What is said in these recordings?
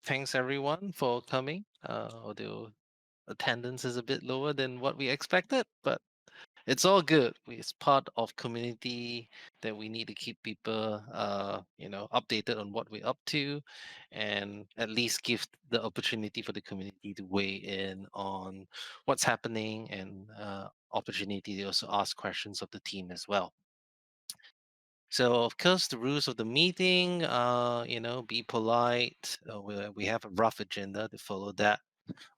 thanks everyone for coming. Although attendance is a bit lower than what we expected, but it's all good. It's part of community that we need to keep people, updated on what we're up to, and at least give the opportunity for the community to weigh in on what's happening and opportunity to also ask questions of the team as well. So of course, the rules of the meeting, be polite. We have a rough agenda to follow that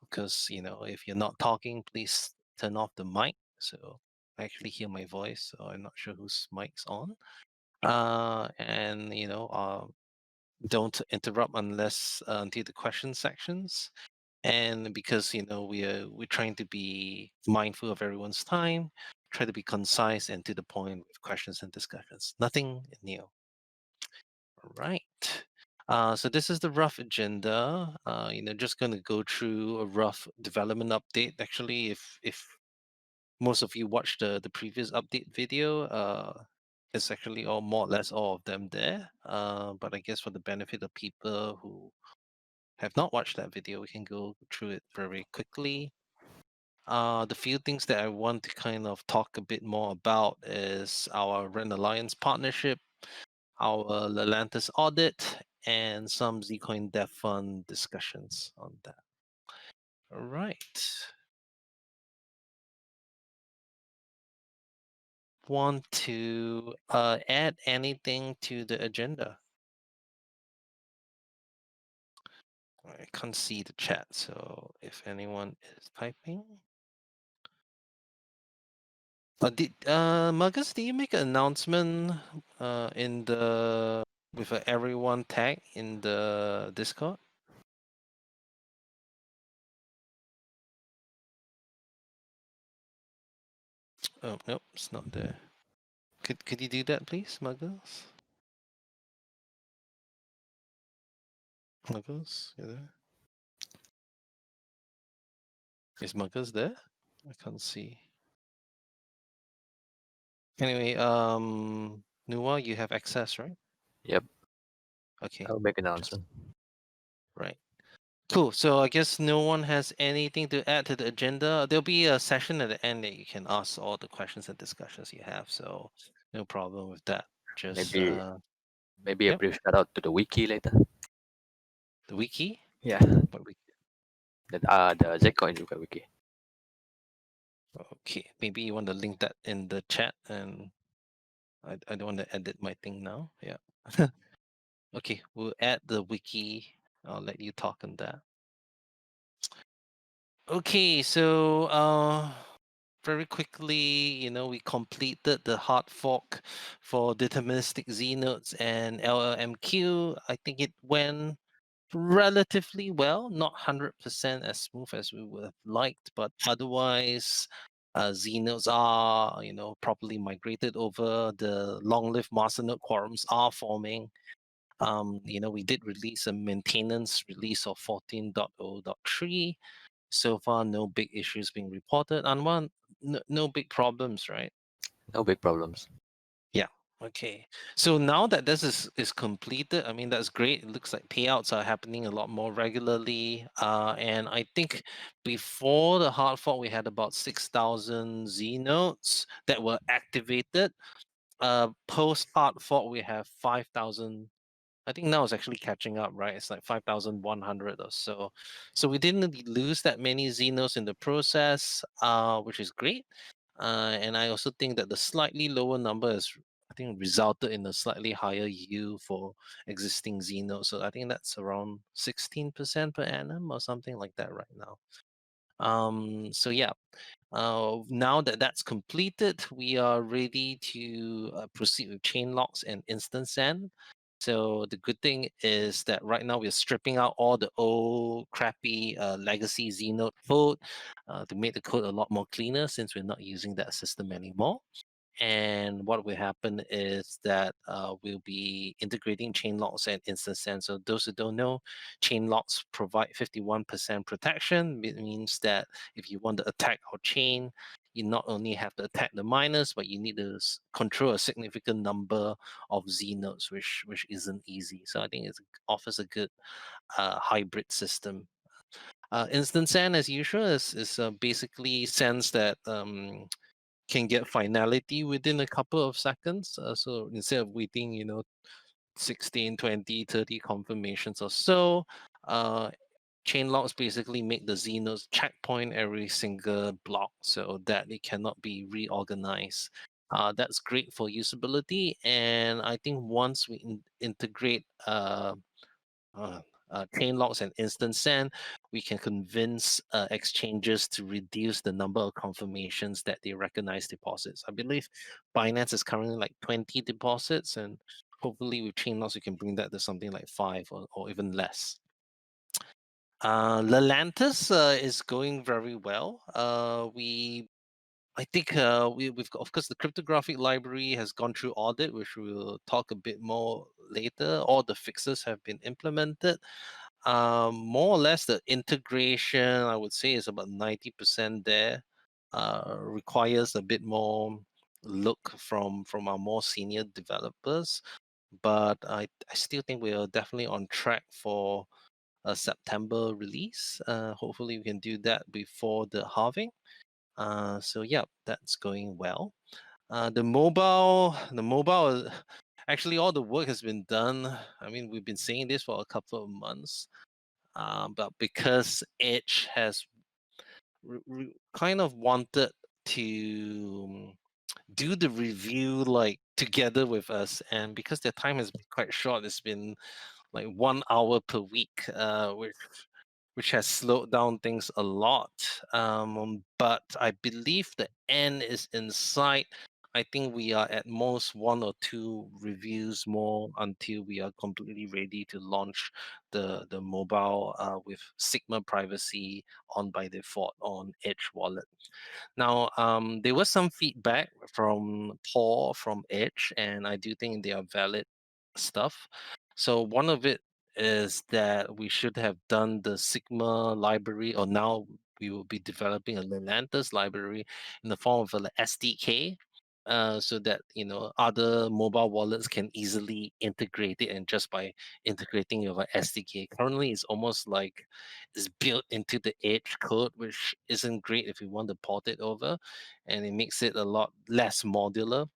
because if you're not talking, please turn off the mic. So I actually hear my voice, so I'm not sure whose mic's on. And don't interrupt unless until the question sections. And because we're trying to be mindful of everyone's time, try to be concise and to the point with questions and discussions. Nothing new. All right. So this is the rough agenda. Just going to go through a rough development update. Actually, if most of you watched the previous update video, it's actually all more or less all of them there. But I guess for the benefit of people who have not watched that video, we can go through it very quickly. The few things that I want to kind of talk a bit more about is our Ren Alliance partnership, our Lelantus Audit, and some Zcoin Dev Fund discussions on that. All right. Want to add anything to the agenda? I can't see the chat, so if anyone is typing. Marcus, did you make an announcement in the with a everyone tag in the Discord? Oh nope, it's not there. Could you do that, please, Marcus? Marcus, you there? Is Marcus there? I can't see. Anyway, Nuwa, you have access, right? Yep, Okay. I'll make Just announcement. right. Cool. So I guess no one has anything to add to the agenda. There'll be a session at the end that you can ask all the questions and discussions you have. So no problem with that. Just Maybe maybe a yep, brief shout out to the wiki later. the wiki. Yeah, What wiki? the Zcoin wiki. Okay, maybe you want to link that in the chat, and I don't want to edit my thing now. Yeah. Okay, we'll add the wiki. I'll let you talk on that. Okay, so very quickly, we completed the hard fork for deterministic Z nodes and LLMQ. I think it went relatively well, not 100% as smooth as we would have liked, but otherwise, Z nodes are, properly migrated over. The long-lived masternode quorums are forming. We did release a maintenance release of 14.0.3. So far, no big issues being reported. Anwan, no big problems, right? No big problems. Yeah. Okay. So now that this is completed, I mean that's great. It looks like payouts are happening a lot more regularly. And I think before the hard fork, we had about 6,000 Z nodes that were activated. Post hard fork, we have 5,000. I think now it's actually catching up, right? It's like 5,100 or so. So we didn't really lose that many Xenos in the process, which is great. And I also think that the slightly lower number is, I think, resulted in a slightly higher yield for existing Xenos. So I think that's around 16% per annum or something like that right now. So yeah, now that that's completed, we are ready to proceed with chain locks and instant send. So the good thing is that right now we're stripping out all the old crappy legacy Znode code to make the code a lot more cleaner since we're not using that system anymore. And what will happen is that we'll be integrating chain locks and instant send. So those who don't know, chain locks provide 51% protection. It means that if you want to attack our chain, you not only have to attack the miners, but you need to control a significant number of Z nodes, which isn't easy. So I think it offers a good hybrid system. Instant send, as usual, is basically sense that can get finality within a couple of seconds. So instead of waiting, 16, 20, 30 confirmations or so, uh, chain locks basically make the Z nodes checkpoint every single block so that it cannot be reorganized. That's great for usability, and I think once we integrate uh, chain locks and instant send, we can convince exchanges to reduce the number of confirmations that they recognize deposits. I believe Binance is currently like 20 deposits, and hopefully with chain locks, we can bring that to something like 5 or even less. Lelantus is going very well. I think we've got, of course, the cryptographic library has gone through audit, which we'll talk a bit more later. All the fixes have been implemented. More or less, the integration, I would say, is about 90% there. Requires a bit more look from our more senior developers, but I still think we are definitely on track for a September release. Hopefully, we can do that before the halving. So yeah, that's going well. The mobile, actually, all the work has been done. I mean, we've been saying this for a couple of months, but because Edge has kind of wanted to do the review like together with us, and because their time has been quite short, it's been like 1 hour per week, which has slowed down things a lot. But I believe the end is in sight. I think we are at most 1 or 2 reviews more until we are completely ready to launch the mobile with Sigma privacy on by default on Edge Wallet. Now, there was some feedback from Paul from Edge, and I do think they are valid stuff. So one of it is that we should have done the Sigma library, or now we will be developing a Lelantus library in the form of an SDK, so that other mobile wallets can easily integrate it, and just by integrating your SDK, currently it's almost like it's built into the Edge code, which isn't great if you want to port it over, and it makes it a lot less modular.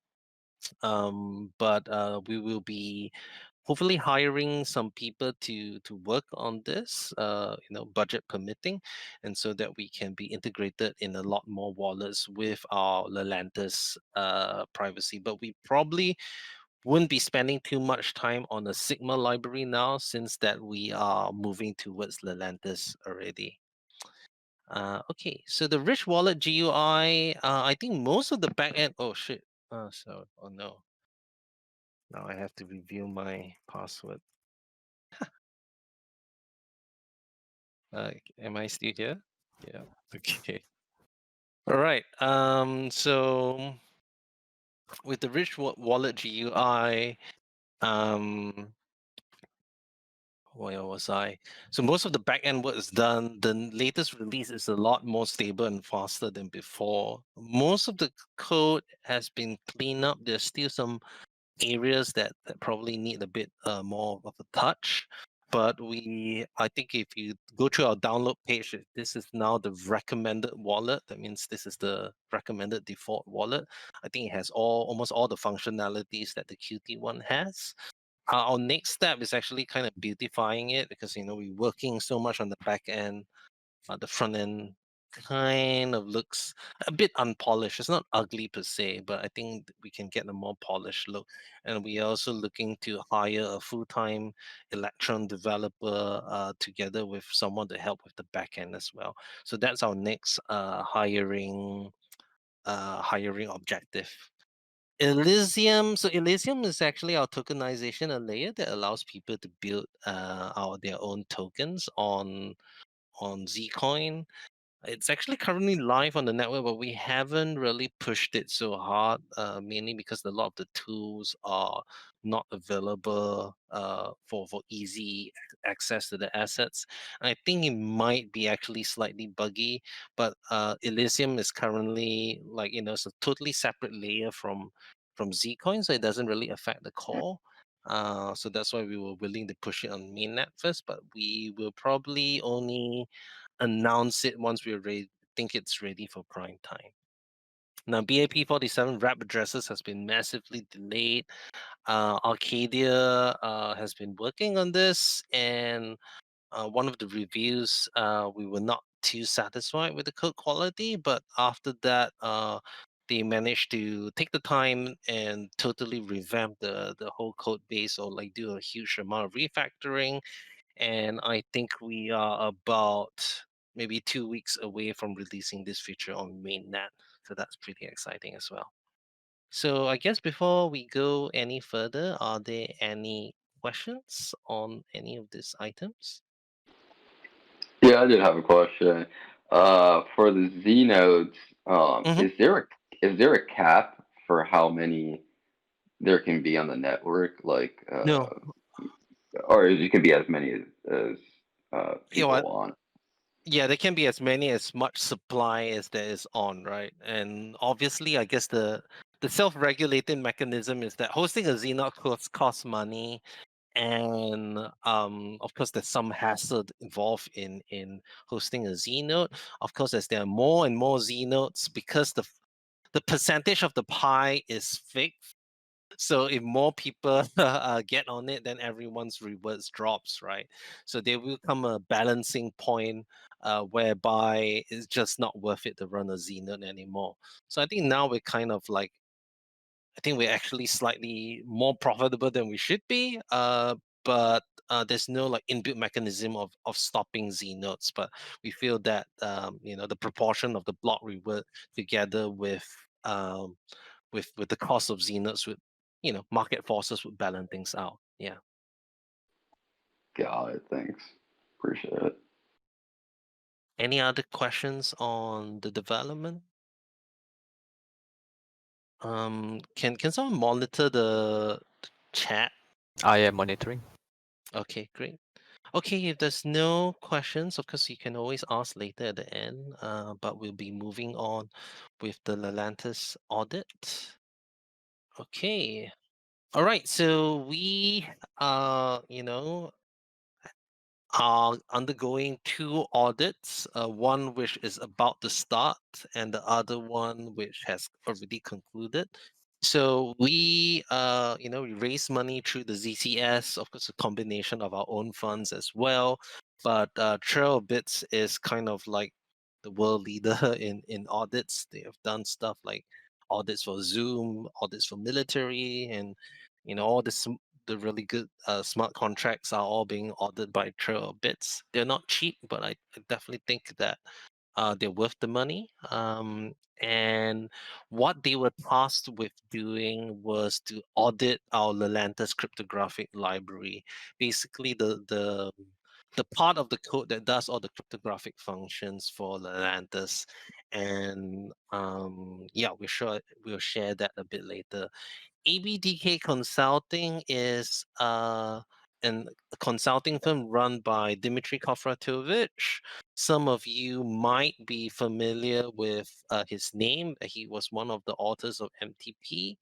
But we will be hopefully hiring some people to work on this, budget permitting, and so that we can be integrated in a lot more wallets with our Lelantus privacy. But we probably wouldn't be spending too much time on the Sigma library now, since that we are moving towards Lelantus already. Okay, so the Rich Wallet GUI, I think most of the backend. Oh shit! Oh no! Now I have to reveal my password. Am I still here? Yeah. Okay. All right. So with the Rich Wallet GUI, um, where was I? So most of the backend work is done. The latest release is a lot more stable and faster than before. Most of the code has been cleaned up. There's still some areas that probably need a bit more of a touch. But I think if you go to our download page, this is now the recommended wallet. That means this is the recommended default wallet. I think it has almost all the functionalities that the Qt one has. Our next step is actually kind of beautifying it, because we're working so much on the back end. The front end kind of looks a bit unpolished. It's not ugly per se, but I think we can get a more polished look. And we are also looking to hire a full-time Electron developer together with someone to help with the back end as well. So that's our next hiring objective. Elysium. So Elysium is actually our tokenization, a layer that allows people to build their own tokens on Zcoin. It's actually currently live on the network, but we haven't really pushed it so hard, mainly because a lot of the tools are not available for easy access to the assets. I think it might be actually slightly buggy, but Elysium is currently like it's a totally separate layer from Zcoin, so it doesn't really affect the core. So that's why we were willing to push it on mainnet first, but we will probably only announce it once we're ready. Think it's ready for prime time. Now, BAP47 wrap addresses has been massively delayed. Arcadia has been working on this, and one of the reviews, we were not too satisfied with the code quality, but after that, they managed to take the time and totally revamp the whole code base, or like do a huge amount of refactoring, and I think we are about maybe 2 weeks away from releasing this feature on mainnet. So that's pretty exciting as well. So I guess before we go any further, are there any questions on any of these items? Yeah, I did have a question. For the Z nodes, Hmm. is there a cap for how many there can be on the network? Like, No, or it could be as many as you know people what? want. Yeah, there can be as many as much supply as there is on, right? And obviously, I guess the self-regulating mechanism is that hosting a Xenode costs money, and of course there's some hassle involved in hosting a Z node. Of course, as there are more and more Z nodes, because the percentage of the pie is fixed, so if more people get on it, then everyone's rewards drops, right? So there will come a balancing point whereby it's just not worth it to run a Z node anymore. So I think now we're kind of like, I think we're actually slightly more profitable than we should be. But there's no like inbuilt mechanism of stopping Z nodes. But we feel that the proportion of the block reward together with the cost of Z nodes would market forces would balance things out. Yeah. Got it. Thanks. Appreciate it. Any other questions on the development? Can someone monitor the chat? I am monitoring. Okay, great. Okay, if there's no questions, of course you can always ask later at the end. But we'll be moving on with the Lelantus audit. Okay. All right. So we are undergoing two audits, one which is about to start and the other one which has already concluded. So we raise money through the ZCS, of course, a combination of our own funds as well. But Trail Bits is kind of like the world leader in audits. They have done stuff like audits for Zoom, audits for military, and all the really good smart contracts are all being ordered by Trail Bits. They're not cheap, but I definitely think that they're worth the money. And what they were tasked with doing was to audit our Lelantus cryptographic library. Basically, the part of the code that does all the cryptographic functions for Lelantus. And yeah, we'll share that a bit later. ABDK Consulting is a consulting firm run by Dmitry Kofratovich. Some of you might be familiar with his name. He was one of the authors of MTP.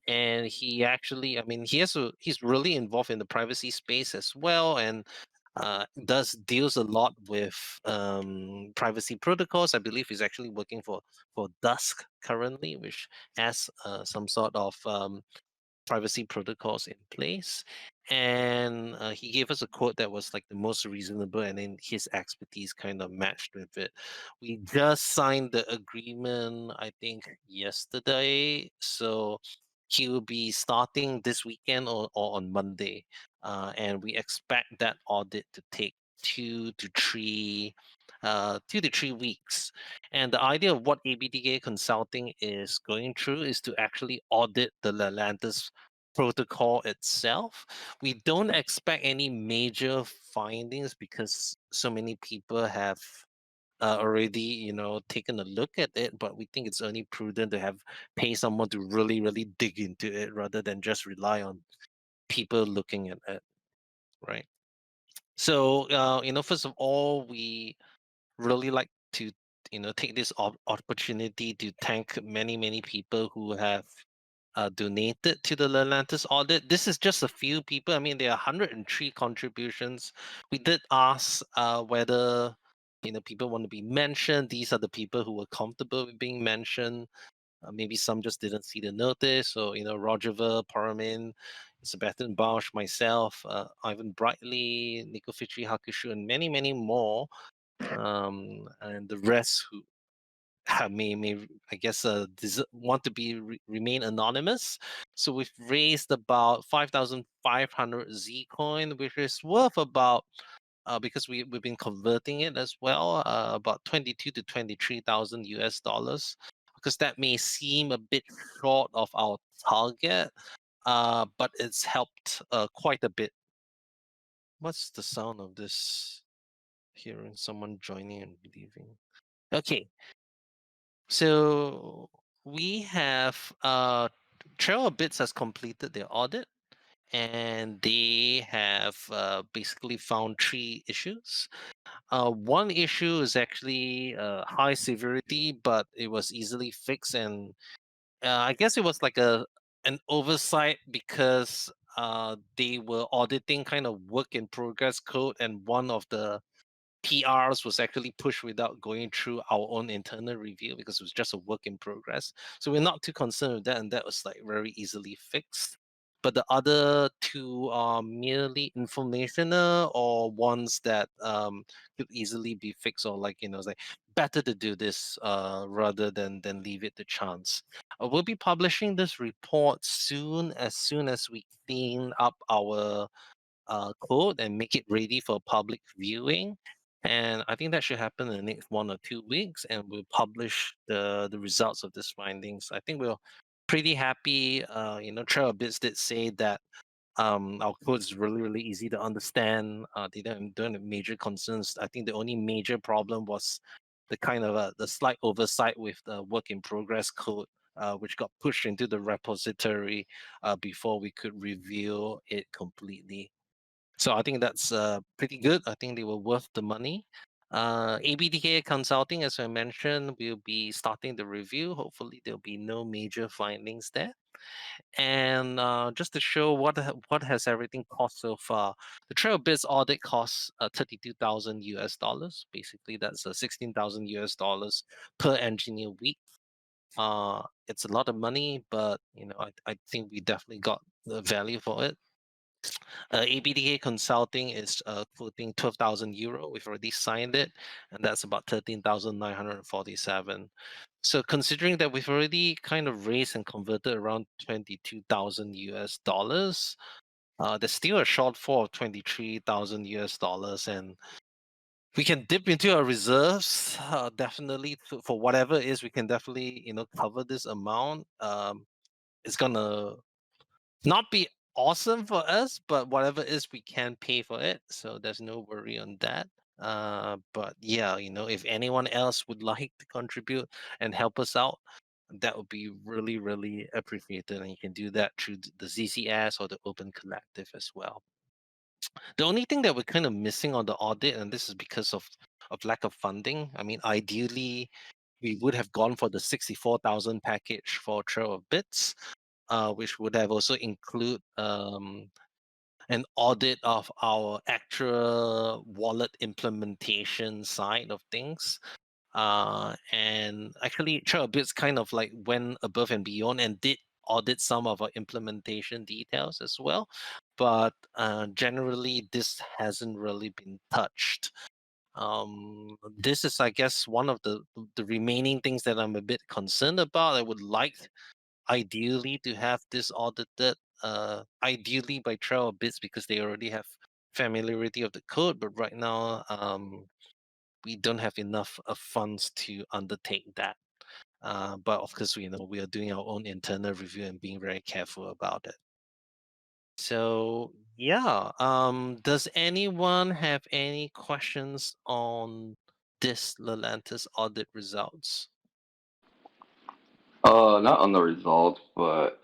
And he actually, I mean, he's really involved in the privacy space as well, and deals a lot with privacy protocols. I believe he's actually working for Dusk currently, which has some sort of privacy protocols in place. And he gave us a quote that was like the most reasonable, and then his expertise kind of matched with it. We just signed the agreement, I think, yesterday. So he will be starting this weekend or on Monday. And we expect that audit to take 2 to 3 weeks. And the idea of what ABDK Consulting is going through is to actually audit the Lelantus protocol itself. We don't expect any major findings because so many people have already taken a look at it, but we think it's only prudent to pay someone to really dig into it rather than just rely on people looking at it, right? So first of all, we really like to take this opportunity to thank many people who have donated to the Lelantus audit. This is just a few people. I mean, there are 103 contributions. We did ask whether people want to be mentioned. These are the people who were comfortable with being mentioned. Maybe some just didn't see the notice. So Roger Paramin, Sebastian Bausch, myself, Ivan Brightly, Nico Fitri Hakushu, and many more. And the rest who may I guess want to remain anonymous. So we've raised about 5,500 Zcoin, which is worth about because we've been converting it as well, about 22 to 23,000 US dollars. Because that may seem a bit short of our target, but it's helped quite a bit. What's the sound of this? Hearing someone joining and leaving. Okay, so we have Trail of Bits has completed their audit, and they have basically found 3 issues. One issue is actually high severity, but it was easily fixed, and I guess it was like an oversight because they were auditing kind of work in progress code, and one of the PRs was actually pushed without going through our own internal review because it was just a work in progress. So we're not too concerned with that, and that was like very easily fixed. But the other 2 are merely informational or ones that could easily be fixed, or like it's like better to do this rather than leave it to chance. We'll be publishing this report soon as we clean up our code and make it ready for public viewing. And I think that should happen in the next 1 or 2 weeks, and we'll publish the results of these findings. I think we're pretty happy. Trail of Bits did say that our code is really easy to understand. They don't have major concerns. I think the only major problem was the kind of the slight oversight with the work in progress code, which got pushed into the repository before we could review it completely. So I think that's pretty good. I think they were worth the money. ABDK Consulting, as I mentioned, will be starting the review. Hopefully, there'll be no major findings there. And just to show what has everything cost so far, the Trail Bits audit costs 32,000 US dollars. Basically, that's 16,000 US dollars per engineer week. It's a lot of money, but I think we definitely got the value for it. ABDA Consulting is quoting 12,000 euro. We've already signed it, and that's about 13,947. So considering that we've already kind of raised and converted around 22,000 US dollars, there's still a shortfall of 23,000 US dollars, and we can dip into our reserves. Definitely for whatever it is, we can definitely cover this amount. It's gonna not be awesome for us, but whatever it is, we can pay for it. So there's no worry on that. But yeah, if anyone else would like to contribute and help us out, that would be really appreciated. And you can do that through the ZCS or the Open Collective as well. The only thing that we're kind of missing on the audit, and this is because of lack of funding. I mean, ideally, we would have gone for the 64,000 package for Trail of Bits, which would have also include an audit of our actual wallet implementation side of things. And actually, Trail of Bits kind of like went above and beyond and did audit some of our implementation details as well. But generally, this hasn't really been touched. This is, I guess, one of the remaining things that I'm a bit concerned about. I would like ideally to have this audited, ideally by Trail of Bits because they already have familiarity of the code. But right now, we don't have enough funds to undertake that. But of course, we are doing our own internal review and being very careful about it. So yeah, does anyone have any questions on this Lelantus audit results? Not on the results, but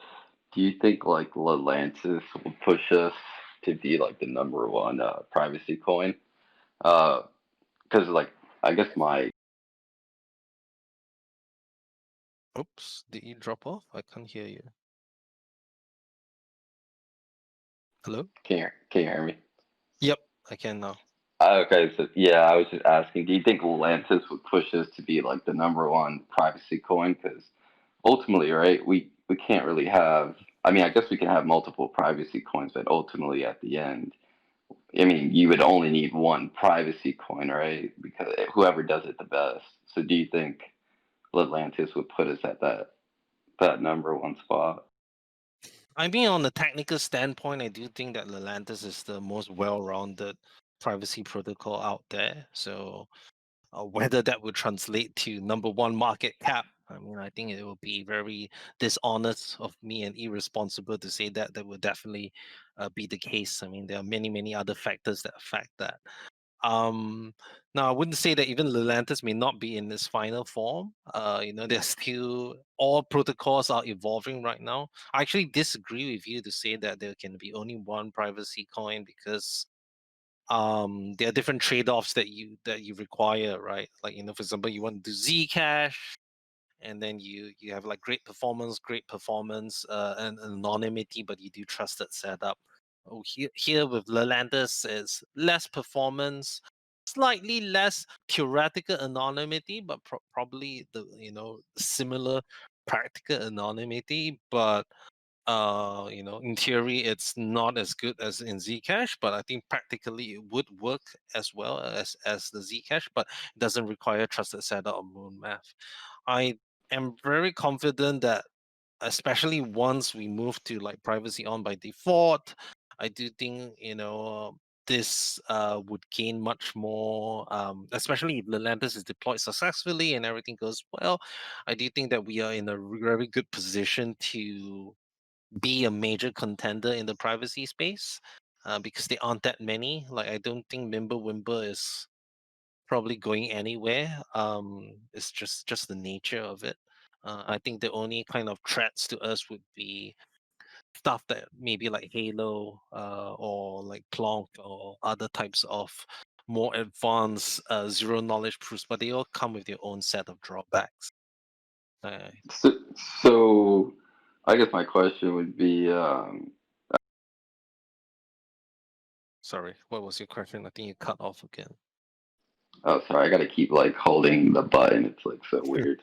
do you think like Lelantus will push us to be like the number one privacy coin? Because like I guess my Oops, did you drop off? I can't hear you. Hello? can you hear me? Yep, I can now. Okay, so yeah, I was just asking, do you think Lelantus would push us to be like the number one privacy coin? Because ultimately, right, we can't really have. I mean, I guess we can have multiple privacy coins, but ultimately, at the end, I mean, you would only need one privacy coin, right? Because whoever does it the best. So, do you think Lelantus would put us at that number one spot? I mean, on the technical standpoint, I do think that Lelantus is the most well-rounded privacy protocol out there. So, whether that would translate to number one market cap, I mean, I think it will be very dishonest of me and irresponsible to say that that would definitely be the case. I mean, there are many, many other factors that affect that. Um, Now, I wouldn't say that even Lelantus may not be in its final form. There's still all protocols are evolving right now. I actually disagree with you to say that there can be only one privacy coin because there are different trade-offs that you require, right? Like for example, you want to do Zcash, and then you have like great performance, and anonymity, but you do trusted setup. Oh, here with Lelantus is less performance, slightly less theoretical anonymity, but probably the similar practical anonymity. But in theory, it's not as good as in Zcash, but I think practically it would work as well as the Zcash, but it doesn't require trusted setup or moon math. I am very confident that, especially once we move to like privacy on by default, I do think this would gain much more, especially if Lelantus is deployed successfully and everything goes well. I do think that we are in a very good position to be a major contender in the privacy space, because there aren't that many. Like, I don't think Mimblewimble is probably going anywhere. It's just the nature of it. I think the only kind of threats to us would be stuff that maybe like Halo, or like Plonk or other types of more advanced zero knowledge proofs, but they all come with their own set of drawbacks. Uh, So, so I guess my question would be, Sorry, what was your question? I think you cut off again. oh, sorry, I got to keep like holding the button. It's like so weird.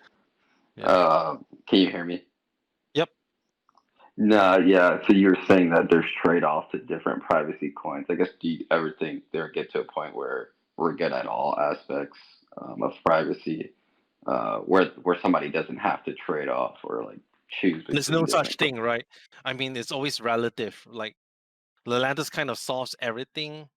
Yeah. Can you hear me? Yep. No, yeah. So you're saying that there's trade-offs to different privacy coins. I guess, do you ever think there get to a point where we're good at all aspects of privacy, where somebody doesn't have to trade off or like choose There's between no such different thing, right? I mean, it's always relative. Like, Lelantus kind of solves everything,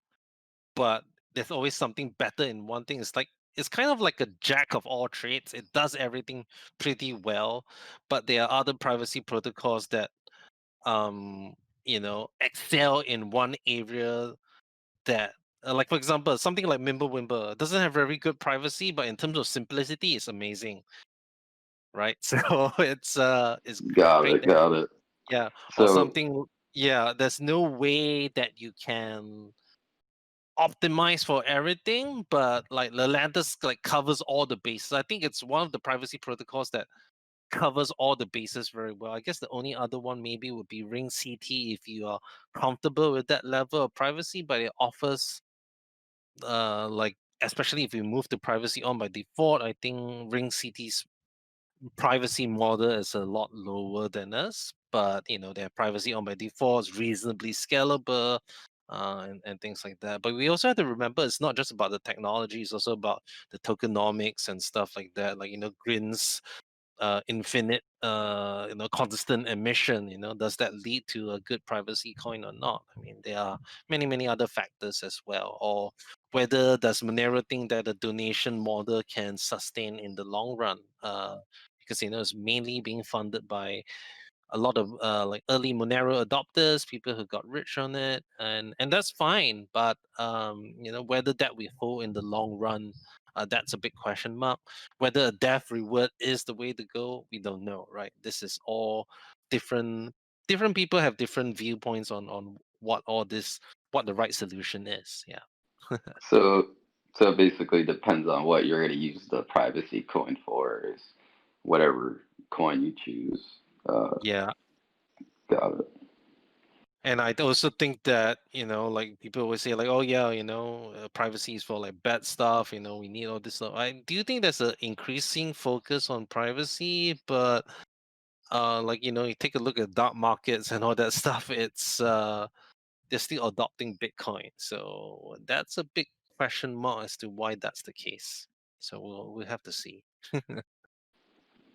but there's always something better in one thing. It's kind of like a jack of all trades. It does everything pretty well, but there are other privacy protocols that excel in one area that, like for example, something like Mimblewimble doesn't have very good privacy, but in terms of simplicity, it's amazing, right? So it's Got great it, that, got it. yeah, or So, something. Yeah, there's no way that you can optimize for everything, but like Lelantus like covers all the bases. I think it's one of the privacy protocols that covers all the bases very well. I guess the only other one maybe would be Ring CT if you are comfortable with that level of privacy, but it offers, like, especially if you move to privacy on by default, I think Ring CT's privacy model is a lot lower than us, but their privacy on by default is reasonably scalable, and things like that. But we also have to remember it's not just about the technology; it's also about the tokenomics and stuff like that. Like Grins, infinite, constant emission. Does that lead to a good privacy coin or not? I mean, there are many, many other factors as well. Or whether does Monero think that the donation model can sustain in the long run? Because it's mainly being funded by a lot of like early Monero adopters, people who got rich on it, and that's fine. But whether that will hold in the long run, that's a big question mark. Whether a dev reward is the way to go, we don't know, right? This is all different. Different people have different viewpoints on what the right solution is. Yeah. So it basically depends on what you're going to use the privacy coin for. Is whatever coin you choose. Yeah. Got it. And I also think that, like people always say, like, oh yeah, privacy is for like bad stuff. We need all this stuff. I do think there's an increasing focus on privacy, but like you take a look at dark markets and all that stuff. It's they're still adopting Bitcoin, so that's a big question mark as to why that's the case. So we'll have to see.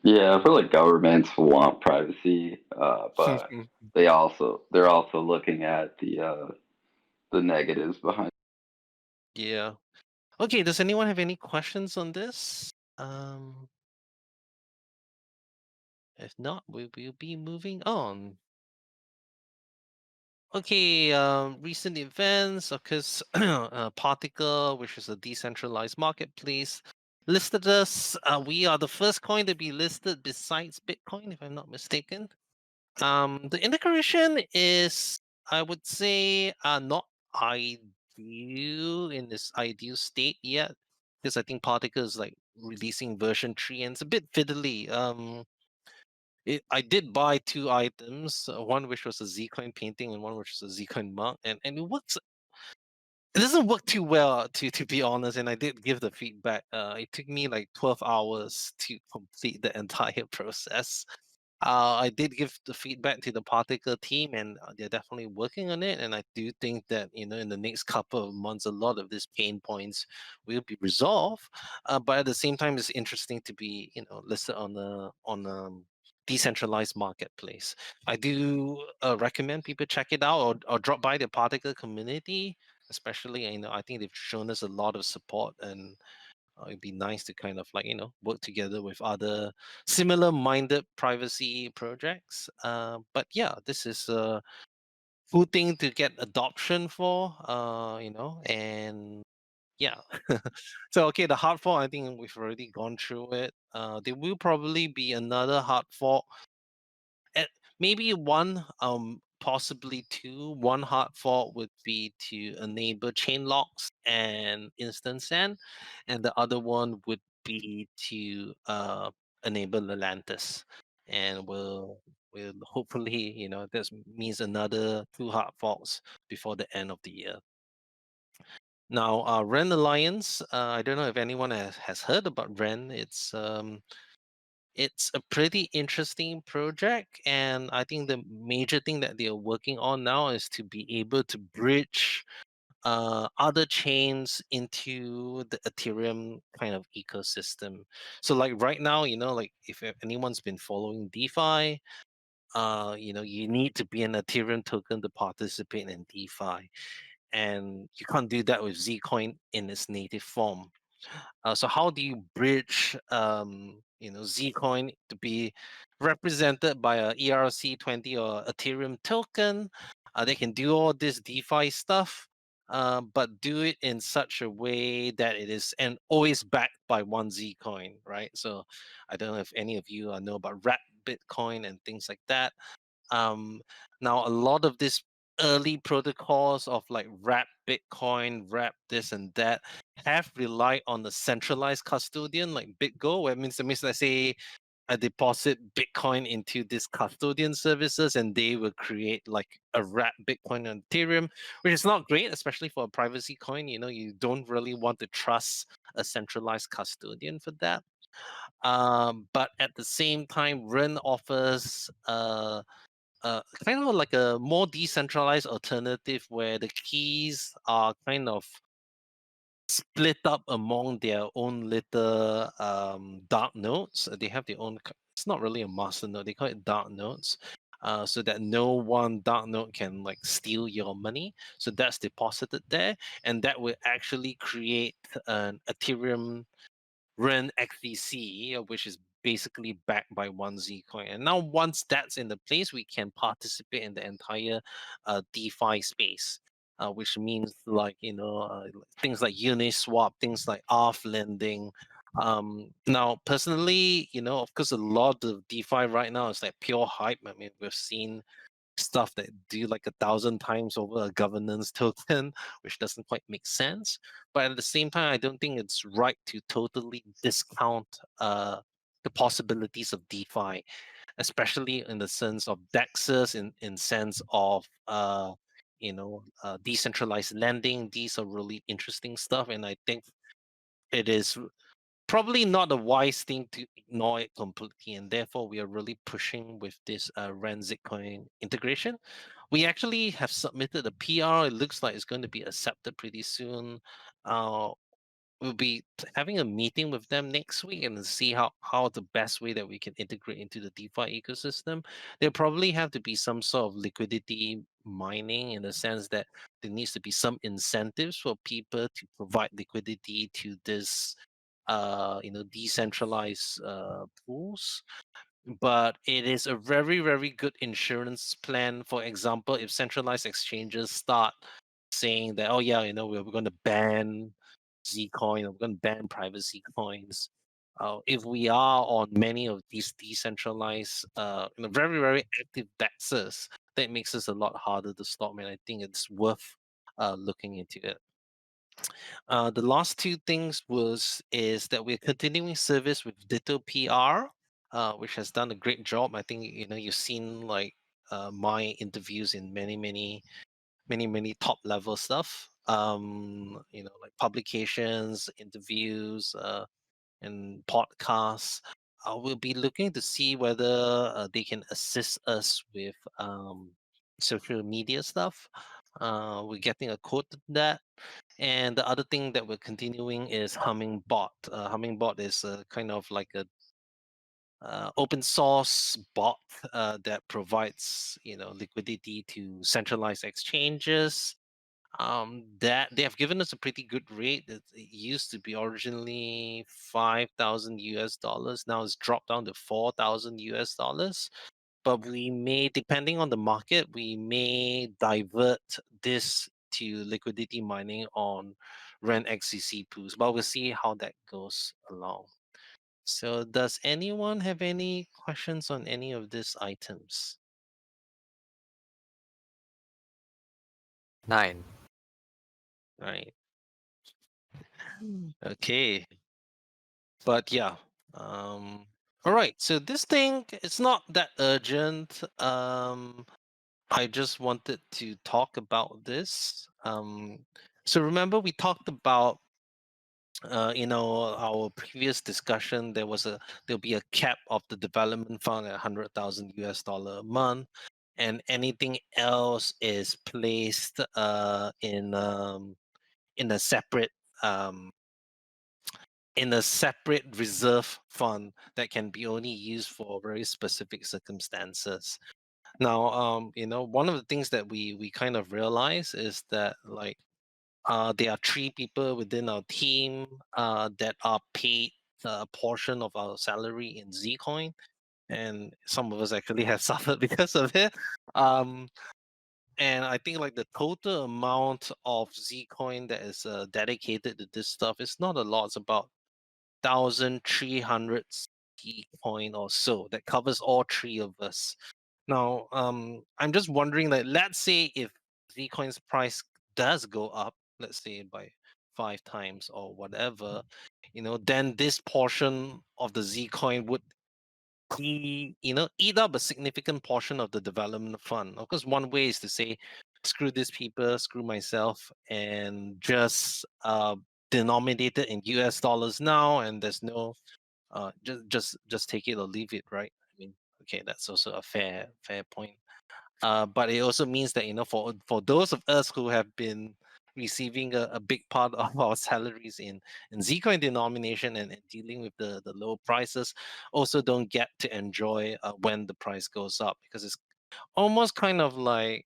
Yeah, I feel like governments want privacy, but they're also looking at the negatives behind. Yeah. Okay. Does anyone have any questions on this? If not, we will be moving on. Okay, recent events, because Particle, which is a decentralized marketplace, listed us. We are the first coin to be listed besides Bitcoin, if I'm not mistaken. The integration is, I would say, not ideal in this ideal state yet, because I think Particle is like releasing version 3 and it's a bit fiddly. I did buy two items, one which was a Zcoin painting and one which was a Zcoin mug, and it works. It doesn't work too well, to be honest. And I did give the feedback. It took me like 12 hours to complete the entire process. I did give the feedback to the particle team, and they're definitely working on it. And I do think that in the next couple of months, a lot of these pain points will be resolved. But at the same time, it's interesting to be listed on decentralized marketplace. I do recommend people check it out or drop by the particle community, especially. I think they've shown us a lot of support, and it'd be nice to kind of like work together with other similar minded privacy projects. But yeah, this is a cool thing to get adoption for, and yeah. So okay, the hard fork, I think we've already gone through it. There will probably be another hard fork, maybe one, possibly two. One hard fork would be to enable chain locks and instant send, and the other one would be to enable Lelantus. And we'll hopefully, this means another two hard forks before the end of the year. Now, Ren Alliance, I don't know if anyone has heard about Ren. It's a pretty interesting project, and I think the major thing that they're working on now is to be able to bridge other chains into the Ethereum kind of ecosystem. So like right now, like if anyone's been following DeFi, you need to be an Ethereum token to participate in DeFi, and you can't do that with Zcoin in its native form. So how do you bridge, Zcoin to be represented by a ERC20 or Ethereum token? They can do all this DeFi stuff, but do it in such a way that it is and always backed by one Zcoin, right? So I don't know if any of you know about Wrap Bitcoin and things like that. Um, Now, a lot of these early protocols of like wrap Bitcoin, wrap this and that have relied on the centralized custodian like BitGo. That means let's say I deposit Bitcoin into this custodian services and they will create like a wrap Bitcoin on Ethereum, which is not great, especially for a privacy coin. You don't really want to trust a centralized custodian for that. But at the same time, Ren offers kind of like a more decentralized alternative where the keys are kind of split up among their own little dark nodes. They have their own. It's not really a master node. They call it dark nodes. So that no one dark node can like steal your money. So that's deposited there, and that will actually create an Ethereum Ren XDC, which is basically backed by one Zcoin. And now once that's in the place, we can participate in the entire DeFi space. Which means like things like Uniswap, things like ARF lending. Now personally, of course, a lot of DeFi right now is like pure hype. I mean, we've seen stuff that do like 1,000 times over a governance token, which doesn't quite make sense. But at the same time, I don't think it's right to totally discount the possibilities of DeFi, especially in the sense of DEXs, in sense of decentralized lending. These are really interesting stuff, and I think it is probably not a wise thing to ignore it completely, and therefore we are really pushing with this RAN Zcoin integration. We actually have submitted a PR. It looks like it's going to be accepted pretty soon. Uh, we'll be having a meeting with them next week and see how the best way that we can integrate into the DeFi ecosystem. There'll probably have to be some sort of liquidity mining in the sense that there needs to be some incentives for people to provide liquidity to this decentralized pools. But it is a very, very good insurance plan. For example, if centralized exchanges start saying that, oh yeah, we're going to ban Zcoin, or we're going to ban private Zcoins. If we are on many of these decentralized, very, very active DEXs, that makes us a lot harder to stop. And I think it's worth looking into it. The last two things is that we're continuing service with Ditto PR, which has done a great job. I think you've seen like my interviews in many top level stuff. Like publications, interviews, and podcasts. We'll be looking to see whether they can assist us with social media stuff. We're getting a quote to that. And the other thing that we're continuing is Hummingbot. Hummingbot is kind of like a open source bot that provides liquidity to centralized exchanges. That they have given us a pretty good rate. It used to be originally 5,000 US dollars. Now it's dropped down to 4,000 US dollars. But we may, depending on the market, we may divert this to liquidity mining on Rent XCC pools. But we'll see how that goes along. So, does anyone have any questions on any of these items? 9. Right. Okay. But yeah. All right. So this thing, it's not that urgent. I just wanted to talk about this. So remember we talked about our previous discussion. There'll be a cap of the development fund at 100,000 US dollar a month, and anything else is placed in a separate um, reserve fund that can be only used for very specific circumstances. Now, one of the things that we kind of realize is that like there are three people within our team that are paid a portion of our salary in Zcoin, and some of us actually have suffered because of it. Um, and I think like the total amount of Zcoin that is dedicated to this stuff is not a lot. It's about 1,300 Zcoin or so that covers all three of us. Now, I'm just wondering, like, let's say if Zcoin's price does go up, let's say by 5 times or whatever, then this portion of the Zcoin would eat up a significant portion of the development fund. Of course, one way is to say, screw these people, screw myself, and just denominate it in US dollars now, and there's no just take it or leave it, right? I mean, okay, that's also a fair point. But it also means that for those of us who have been receiving a big part of our salaries in Zcoin denomination, and dealing with the low prices, also don't get to enjoy when the price goes up, because it's almost kind of like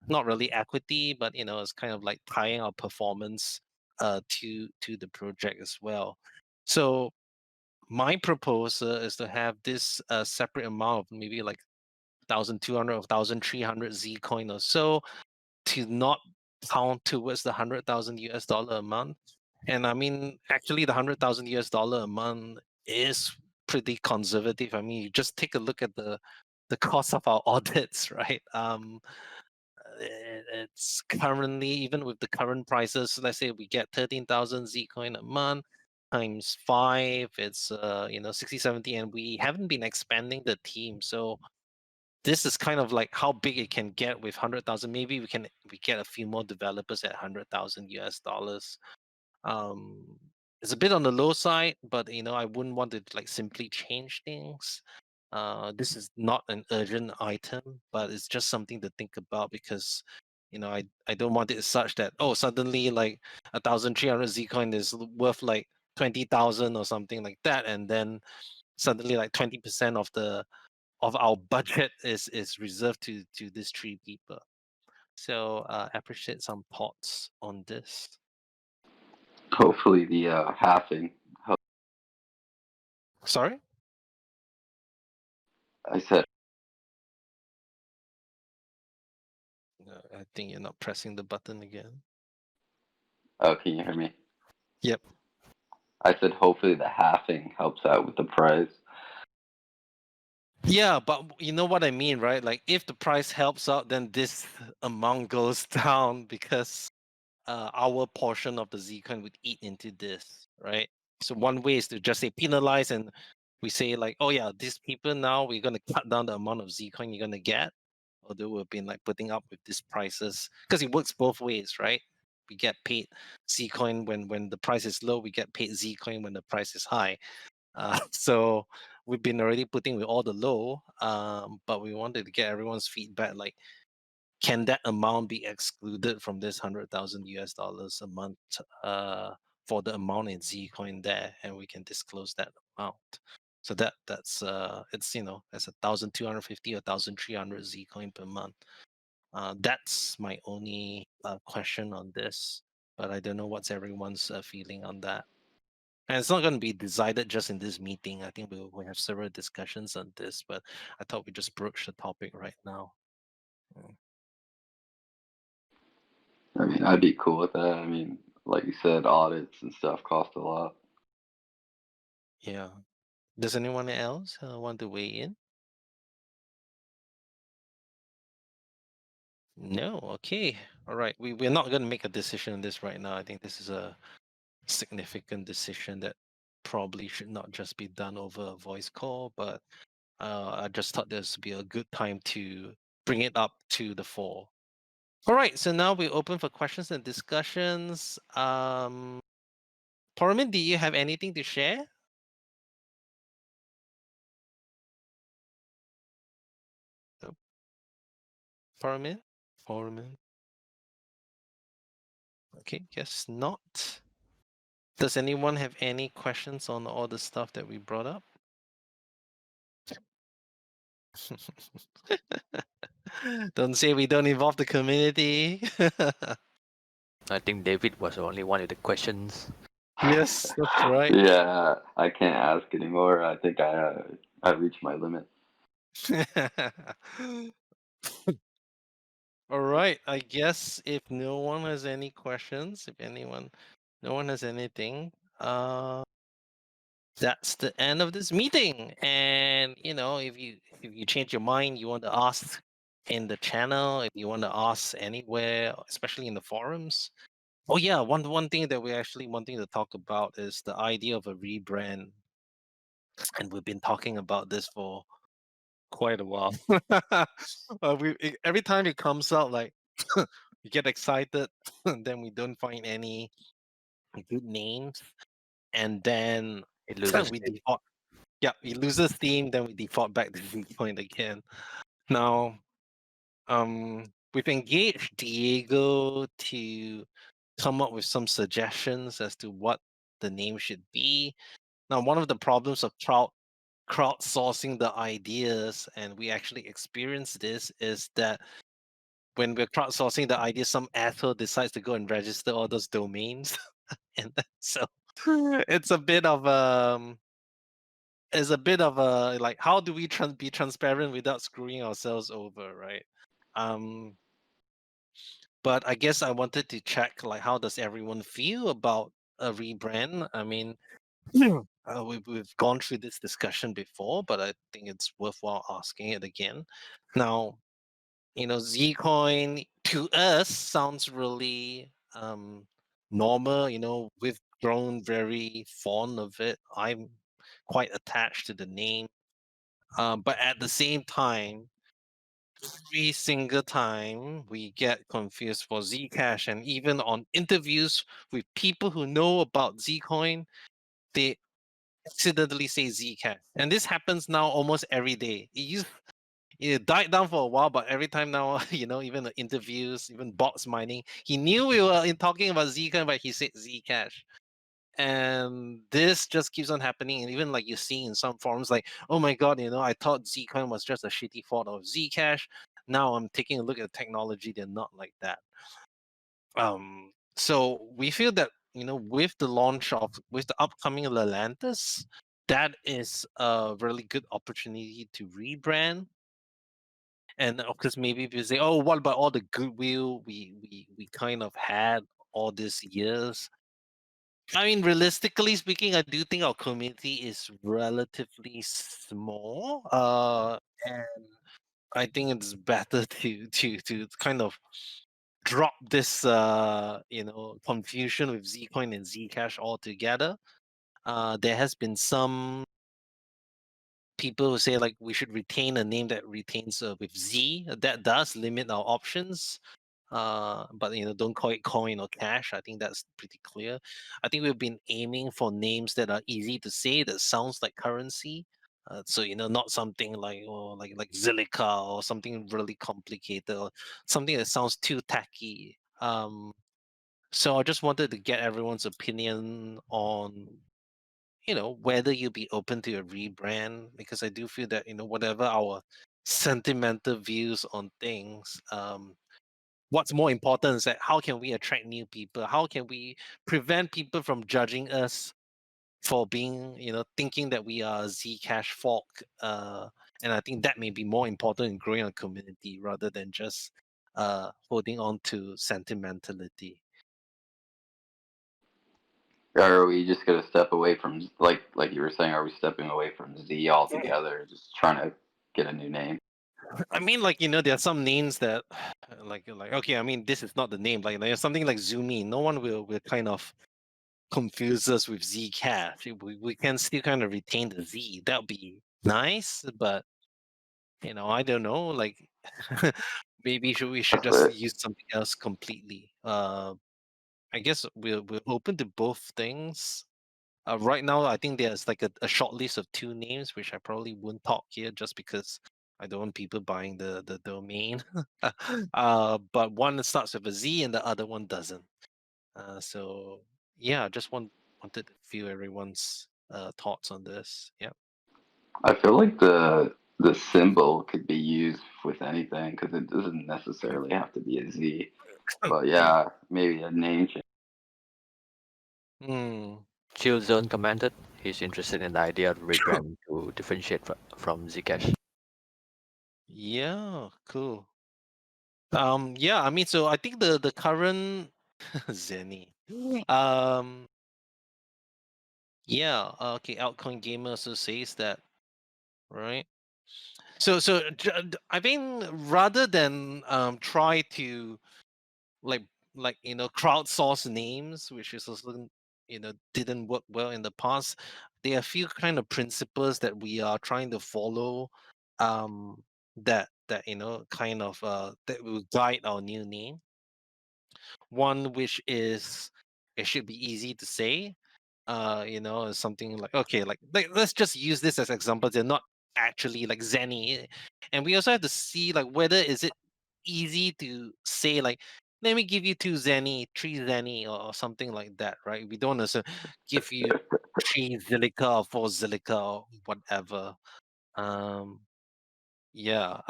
not really equity, but it's kind of like tying our performance to the project as well. So my proposal is to have this separate amount of maybe like 1,200 or 1,300 Zcoin or so to not count towards the 100,000 US dollar a month. And I mean, actually, the 100,000 US dollar a month is pretty conservative. I mean, you just take a look at the cost of our audits, right? It's currently, even with the current prices, let's say we get 13,000 Zcoin a month times 5, it's 60, 70, and we haven't been expanding the team. So this is kind of like how big it can get with 100,000. Maybe we get a few more developers at 100,000 US dollars. It's a bit on the low side, but I wouldn't want to like simply change things. This is not an urgent item, but it's just something to think about because I don't want it such that suddenly like 1,300 Zcoin is worth like 20,000 or something like that, and then suddenly like 20% of our budget is reserved to these 3 people. So appreciate some thoughts on this. Hopefully the halving. Sorry? I said, I think you're not pressing the button again. oh, can you hear me? Yep. I said hopefully the halving helps out with the price. Yeah, but you know what I mean, right? Like if the price helps out, then this amount goes down because our portion of the Zcoin would eat into this, right? So one way is to just say penalize, and we say like, oh yeah, these people now we're gonna cut down the amount of Zcoin you're gonna get, although we've been like putting up with these prices because it works both ways, right? We get paid Zcoin when the price is low, we get paid Zcoin when the price is high. So we've been already putting with all the low, but we wanted to get everyone's feedback like, can that amount be excluded from this 100,000 US dollars a month for the amount in Zcoin there, and we can disclose that amount. So that's it's as 1,250 or 1,300 Zcoin per month. That's my only question on this, but I don't know what's everyone's feeling on that. And it's not going to be decided just in this meeting. I think we'll have several discussions on this, but I thought we just broach the topic right now. I mean, I'd be cool with that. I mean, like you said, audits and stuff cost a lot. Yeah. Does anyone else want to weigh in? No. Okay. All right. We're not going to make a decision on this right now. I think this is a significant decision that probably should not just be done over a voice call, but I just thought this would be a good time to bring it up to the fore. All right. So now we're open for questions and discussions. Paramin, do you have anything to share? Nope. Paramin? Paramin? Okay, guess not. Does anyone have any questions on all the stuff that we brought up? Don't say we don't involve the community. I think David was the only one with the questions. Yes, that's right. Yeah, I can't ask anymore. I think I reached my limit. All right. I guess if no one has any questions, no one has anything, that's the end of this meeting. And if you change your mind, you want to ask in the channel, if you want to ask anywhere, especially in the forums. Oh yeah, one thing that we're actually wanting to talk about is the idea of a rebrand. And we've been talking about this for quite a while. Every time it comes out, like we get excited, and then we don't find any good names, and then It loses we steam. default. Yeah, we loses steam, then we default back to the point again. Now, we've engaged Diego to come up with some suggestions as to what the name should be. Now, one of the problems of crowdsourcing the ideas, and we actually experienced this, is that when we're crowdsourcing the ideas, some asshole decides to go and register all those domains, and so it's a bit of is a bit of a like, how do we be transparent without screwing ourselves over, right? Um, but I guess I wanted to check like how does everyone feel about a rebrand? I mean, we've gone through this discussion before, but I think it's worthwhile asking it again. Now, Zcoin to us sounds really normal. We've grown very fond of it. I'm quite attached to the name. But at the same time, every single time we get confused for Zcash, and even on interviews with people who know about Zcoin, they accidentally say Zcash. And this happens now almost every day. It died down for a while, but every time now, even the interviews, even bots mining, he knew we were talking about Zcash, but he said Zcash. And this just keeps on happening. And even like you see in some forums, like, oh my god, I thought Zcoin was just a shitty fault of Zcash. Now I'm taking a look at the technology, they're not like that. So we feel that with the upcoming Lelantus, that is a really good opportunity to rebrand. And of course, maybe if you say, oh, what about all the goodwill we kind of had all these years? I mean, realistically speaking, I do think our community is relatively small. And I think it's better to kind of drop this confusion with Zcoin and Zcash altogether. There has been some people who say like we should retain a name that retains with Z. That does limit our options. But don't call it coin or cash. I think that's pretty clear. I think we've been aiming for names that are easy to say, that sounds like currency. So not something like like Zilliqa or something really complicated or something that sounds too tacky. So I just wanted to get everyone's opinion on whether you'd be open to a rebrand, because I do feel that whatever our sentimental views on things, what's more important is that how can we attract new people? How can we prevent people from judging us for being, thinking that we are Zcash folk? And I think that may be more important in growing a community rather than just holding on to sentimentality. Are we just gonna step away from like you were saying? Are we stepping away from Z altogether? Just trying to get a new name. I mean, like there are some names that, like okay, I mean, this is not the name. Like something like Zoomy, no one will kind of confuse us with Zcash. We can still kind of retain the Z. That would be nice, but I don't know. Like maybe we should That's just what. use something else completely. I guess we're open to both things. Right now, I think there's like a short list of 2 names, which I probably wouldn't talk here just because I don't want people buying the domain. But one starts with a Z and the other one doesn't. So yeah, I just wanted to feel everyone's thoughts on this. Yeah. I feel like the symbol could be used with anything because it doesn't necessarily have to be a Z. But Mm. yeah, maybe a name change. Mm. Chillzone commented he's interested in the idea of rebranding to differentiate from Zcash. Yeah, cool. Yeah, I mean, so I think the current Zenny. Um, yeah, okay, Altcoin Gamer also says that, right? So I think rather than try to like crowdsource names, which is also didn't work well in the past, there are a few kind of principles that we are trying to follow, that kind of that will guide our new name. One which is it should be easy to say. Something like, okay, like let's just use this as examples. They're not actually like Zenny, and we also have to see like whether is it easy to say like, let me give you 2 Zenny, 3 Zenny, or something like that, right? We don't want to give you 3 Zilliqa or 4 Zilliqa or whatever. Um, yeah.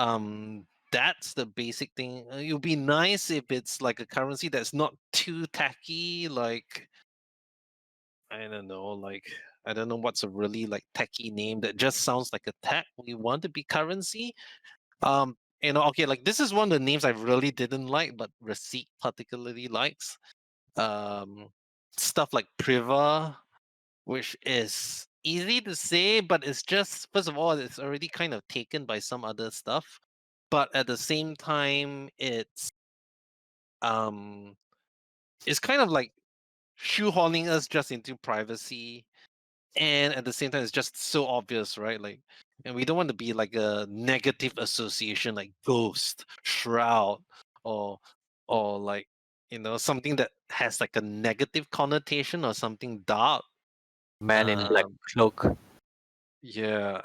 That's the basic thing. It would be nice if it's like a currency that's not too tacky, like I don't know, like I don't know what's a really like techie name that just sounds like a tech. We want to be currency. Okay, like this is one of the names I really didn't like, but Receipt particularly likes. Um, Stuff like Priva, which is easy to say, but it's just first of all, it's already kind of taken by some other stuff. But at the same time, um it's kind of like shoehorning us just into privacy, and at the same time it's just so obvious, right? Like, and we don't want to be like a negative association like ghost, shroud, or like, something that has like a negative connotation or something dark. Man in black um cloak. yeah.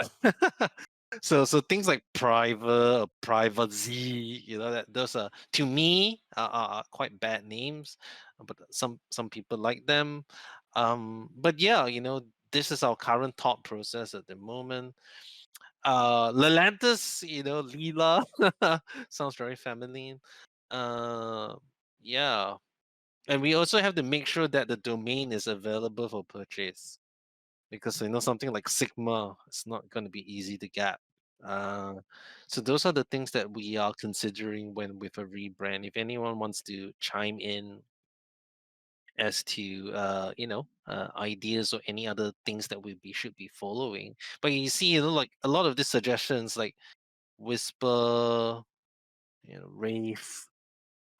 So things like private or private Z, that those are, to me, are quite bad names, but some people like them. But yeah, this is our current thought process at the moment. Lelantus, Leela, sounds very feminine. Uh, yeah, and we also have to make sure that the domain is available for purchase, because something like Sigma, it's not going to be easy to get. Uh, so those are the things that we are considering when with a rebrand. If anyone wants to chime in as to ideas or any other things that we should be following, but you see, like a lot of these suggestions, like Whisper, Wraith,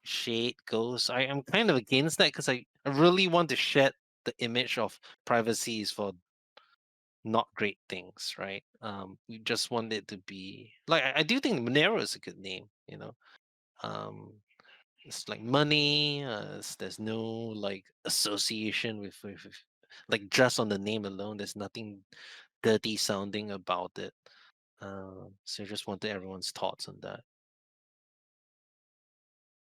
Shade, Ghost, I am kind of against that, because I really want to shed the image of privacy is for not great things, right? We just want it to be like, I do think Monero is a good name. Um, it's like money. There's no like association with like just on the name alone. There's nothing dirty sounding about it. So I just wanted everyone's thoughts on that.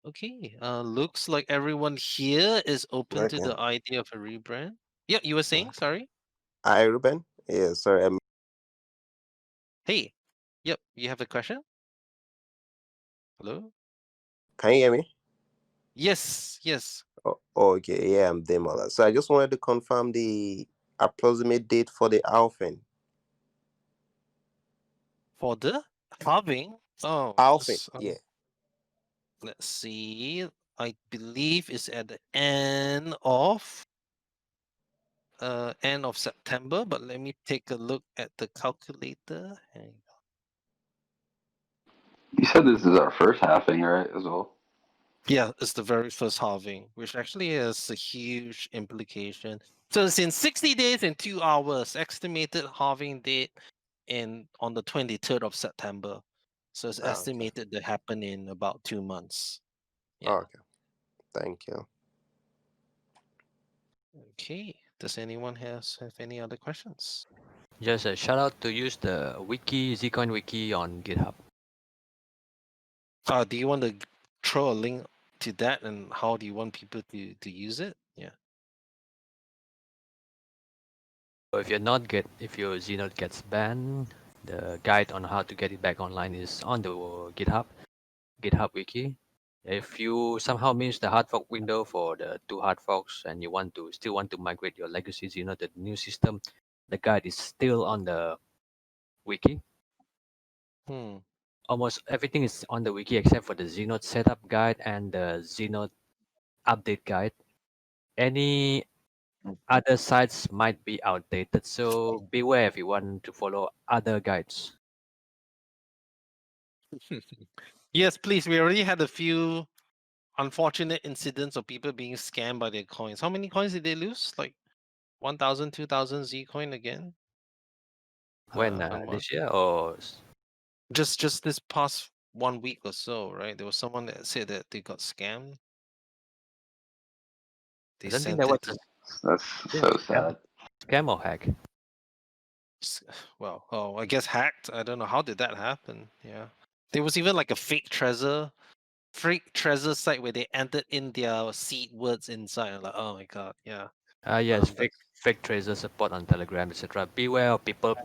Okay. Looks like everyone here is open to Okay. the idea of a rebrand. Yeah, you were saying. Sorry. Hi, Ruben. Yeah, sorry. Hey. Yep. You have a question? Hello. Can you hear me? Yes. Yes. Okay. Yeah, I'm Demola. So I just wanted to confirm the approximate date for the Alphen. For the halving? Oh, Alphen. Yeah. let's see. I believe it's at the end of September, but let me take a look at the calculator. You said this is our first halving, right? As well. Yeah, it's the very first halving, which actually has a huge implication. So it's in 60 days and 2 hours, estimated halving date on the 23rd of September. So it's Okay. estimated to happen in about 2 months. Yeah. Okay. Thank you. Okay. Does anyone have any other questions? Just a shout out to use the wiki, Zcoin wiki on GitHub. Do you want to throw a link to that, and how do you want people to use it? Yeah. So if your Znode gets banned, the guide on how to get it back online is on the GitHub wiki. If you somehow miss the hard fork window for the two hard forks and you still want to migrate your legacy Znode to the new system, the guide is still on the wiki. Hmm. Almost everything is on the wiki except for the Znode setup guide and the Znode update guide. Any other sites might be outdated, so beware if you want to follow other guides. Yes, please. We already had a few unfortunate incidents of people being scammed by their coins. How many coins did they lose? Like 1,000, 2,000 Z coin again? When Anwar? this year or Just this past 1 week or so, right? There was someone that said that they got scammed. I They don't think sent that was it to That's a so scam, sad. scam or hack. well, oh, I guess hacked. I don't know, how did that happen. Yeah, there was even like a fake treasure site where they entered in their seed words inside. I'm like, oh my god, yeah. Yes, That's fake tracer support on Telegram, etc. Beware of people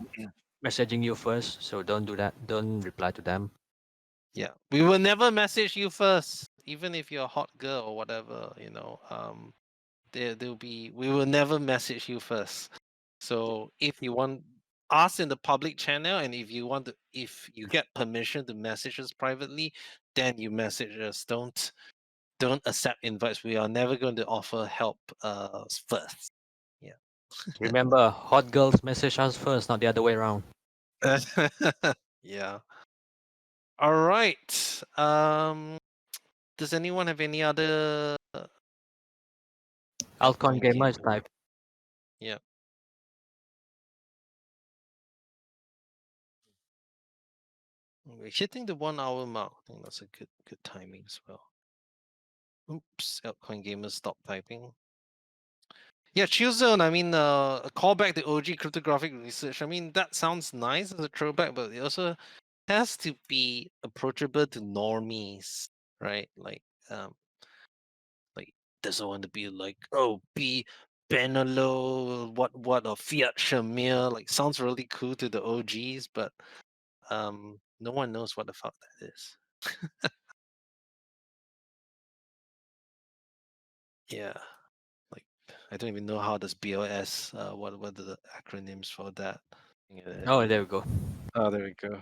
messaging you first, so don't do that. Don't reply to them. Yeah, we will never message you first, even if you're a hot girl or whatever. There'll be. We will never message you first. So if you want us in the public channel, and if you get permission to message us privately, then you message us. Don't accept invites. We are never going to offer help first. Yeah. Remember, hot girls message us first, not the other way around. Yeah. All right. Does anyone have any other Altcoin altcoin gamer is game? type. Yeah. We're hitting the 1 hour mark. I think that's a good timing as well. Oops, altcoin gamers stop typing. Yeah, chill zone. I mean, a callback to OG cryptographic research. I mean, that sounds nice as a throwback, but it also has to be approachable to normies, right? Like doesn't want to be like, oh, be Benalo, what or Fiat Shamir. Like sounds really cool to the OGs, but no one knows what the fuck that is. Yeah, like I don't even know how does BOS. What are the acronyms for that? Oh, there we go. Oh, there we go.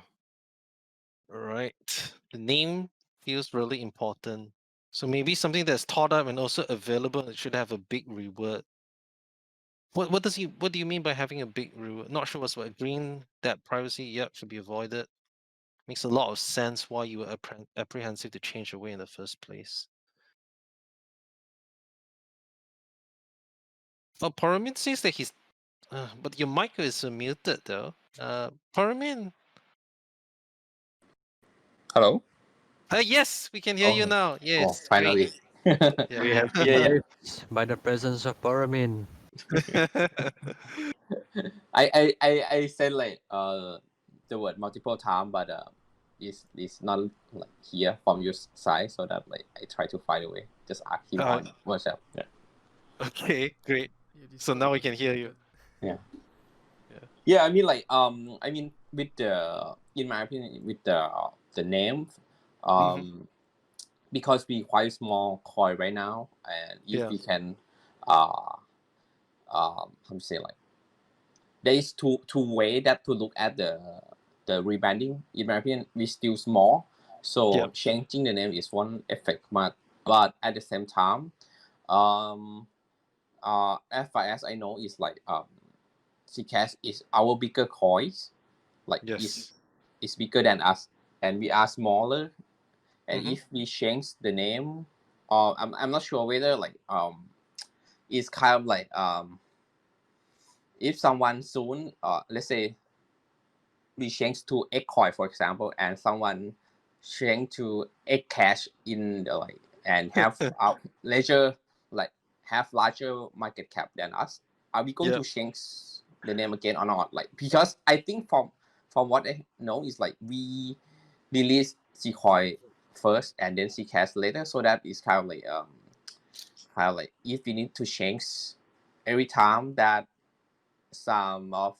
All right, the name feels really important. So maybe something that's thought up and also available. It should have a big reward. What do you mean by having a big reward? Not sure what's what green that privacy should be avoided. Makes a lot of sense why you were apprehensive to change your way in the first place. Oh, Paramin says that he's but your mic is muted though. Paramin. Hello? Yes, we can hear you Oh, now. oh, Yes, finally. We have yeah. Yeah, yeah. replaced by the presence of Paramin. I said like the word multiple times, but it's not like here from your side, so that like I try to find a way. Just ask him on WhatsApp. Yeah. Okay, great. So now we can hear you. Yeah. Yeah. Yeah, I mean like I mean with the in my opinion with the name because we quite small coin right now, and if Yeah. we can how to say like there is two way that to look at the rebranding. In my opinion, we still small, so Yep. changing the name is one effect, but at the same time, as far as I know, is like Zcash is our bigger coins, like Yes. is bigger than us, and we are smaller. And Mhm. if we change the name, I'm not sure whether like it's kind of like if someone soon let's say we change to Xcoin, for example, and someone change to Xcash in the like and have larger like have larger market cap than us, are we going Yep. to change the name again or not? Like because I think from what I know is like we release Zcoin first and then Zcash later, so that is kind of like if we need to change every time that some of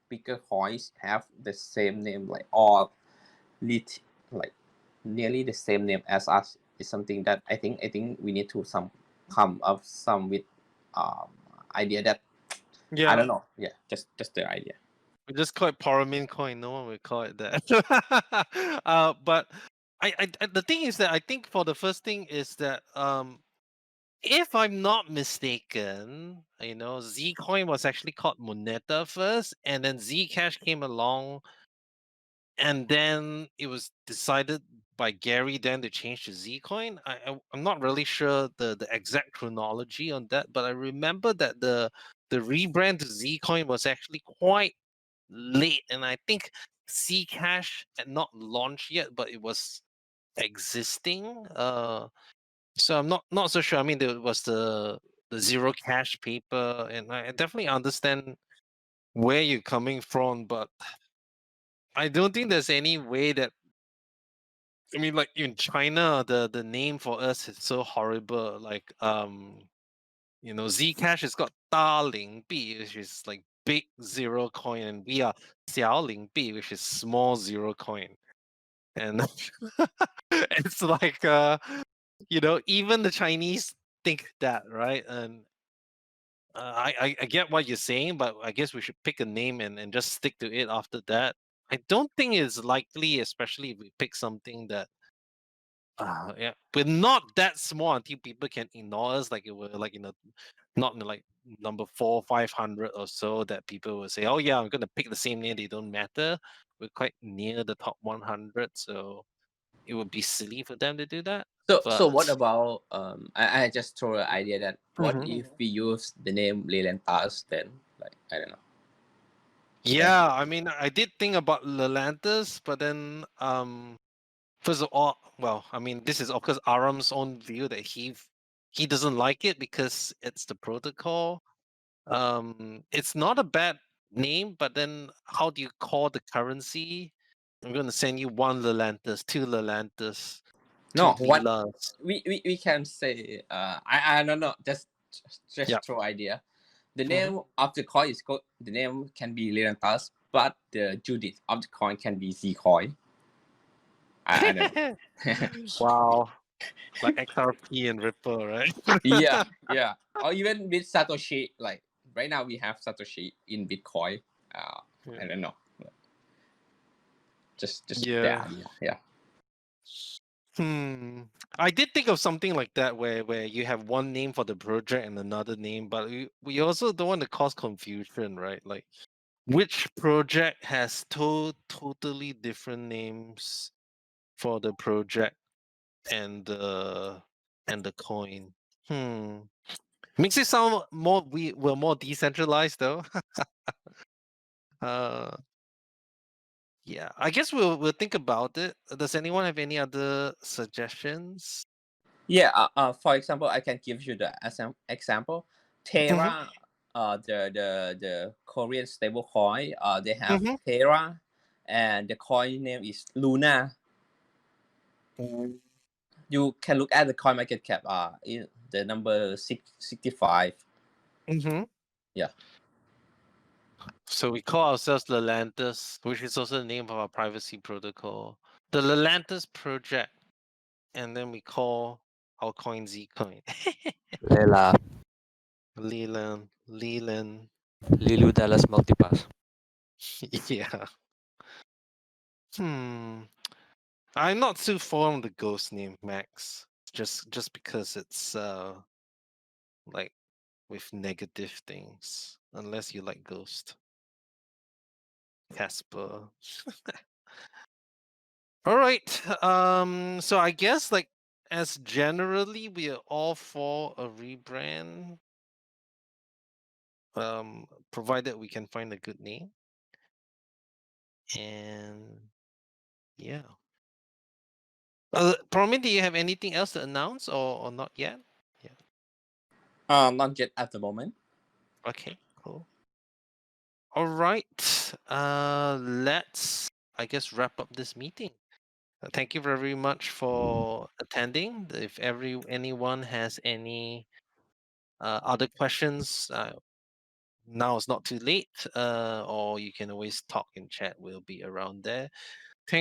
bigger coins have the same name like or like nearly the same name as us is something that I think we need to come up some with idea that I Yeah. don't know. Yeah, just the idea. We just call it Paramin coin. No one will call it that. But the thing is that I think for the first thing is that if I'm not mistaken, Zcoin was actually called Moneta first, and then Zcash came along, and then it was decided by Gary then to change to Zcoin. I'm not really sure the exact chronology on that, but I remember that the rebrand to Zcoin was actually quite late, and I think Zcash had not launched yet, but it was existing. So I'm not so sure. I mean, there was the zero cash paper, and I definitely understand where you're coming from, but I don't think there's any way that I mean, like in China, the name for us is so horrible. Like Zcash has got Da Ling Bi, which is like big zero coin, and we are Xiao Ling Bi, which is small zero coin. And it's like even the Chinese think that, right? And I get what you're saying, but I guess we should pick a name and just stick to it after that. I don't think it's likely, especially if we pick something that yeah, we're not that small until people can ignore us, like it were like not in like number 500 or so that people will say, oh yeah, I'm gonna pick the same name. They don't matter. We're quite near the top 100, so it would be silly for them to do that. So But what about I just throw an idea that what Mhm. if we use the name Lelantus then, like I don't know. Yeah, I mean, I did think about Lelantus, but then first of all, well, I mean, this is of course Aram's own view that he doesn't like it because it's the protocol. It's not a bad name, but then how do you call the currency? I'm gonna send you one Lelantus, two Lelantus, two No, what Lelas. we can say I don't know, Yeah. just throw idea. The Mhm. name of the coin is the name can be Lelantus, but the unit of the coin can be Zcoin. I don't know. Wow, like XRP and Ripple, right? Yeah. Or even with Satoshi, like right now we have Satoshi in Bitcoin. I don't know. Just the Yeah. idea. Yeah. I did think of something like that where you have one name for the project and another name, but we also don't want to cause confusion, right? Like which project has totally different names for the project and the coin. Makes it sound more we're more decentralized though. uh yeah, I guess we'll think about it. Does anyone have any other suggestions? Yeah. For example, I can give you the example. Mhm, Terra, the Korean stable coin. They have mhm. Terra, and the coin name is Luna. You can look at the coin market cap. In the number 65. Mhm. Yeah. So we call ourselves Lelantus, which is also the name of our privacy protocol. The Lelantus project, and then we call our coin Zcoin. Lela, Leland. Lilu Dallas Multipass. Yeah. I'm not too fond of the ghost name Max. Just because it's like with negative things. Unless you like Ghost. Casper. All right. So I guess like as generally we are all for a rebrand. Provided we can find a good name. And yeah. Promin, do you have anything else to announce or not yet? Yeah. Not yet at the moment. Okay, cool. All right. Let's I guess wrap up this meeting. Thank you very much for attending. If anyone has any other questions, now is not too late. Or you can always talk in chat. We'll be around there.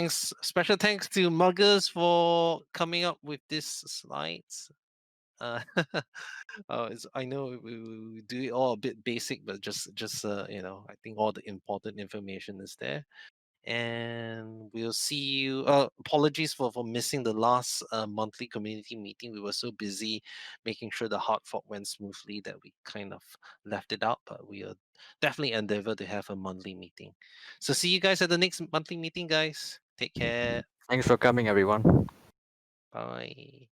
Special thanks to Muggers for coming up with these slides. Uh, I know we do it all a bit basic, but just I think all the important information is there. And we'll see you. Apologies for missing the last monthly community meeting. We were so busy making sure the hard fork went smoothly that we kind of left it out. But we are definitely endeavor to have a monthly meeting. So see you guys at the next monthly meeting, guys. Take care. Thanks for coming, everyone. Bye.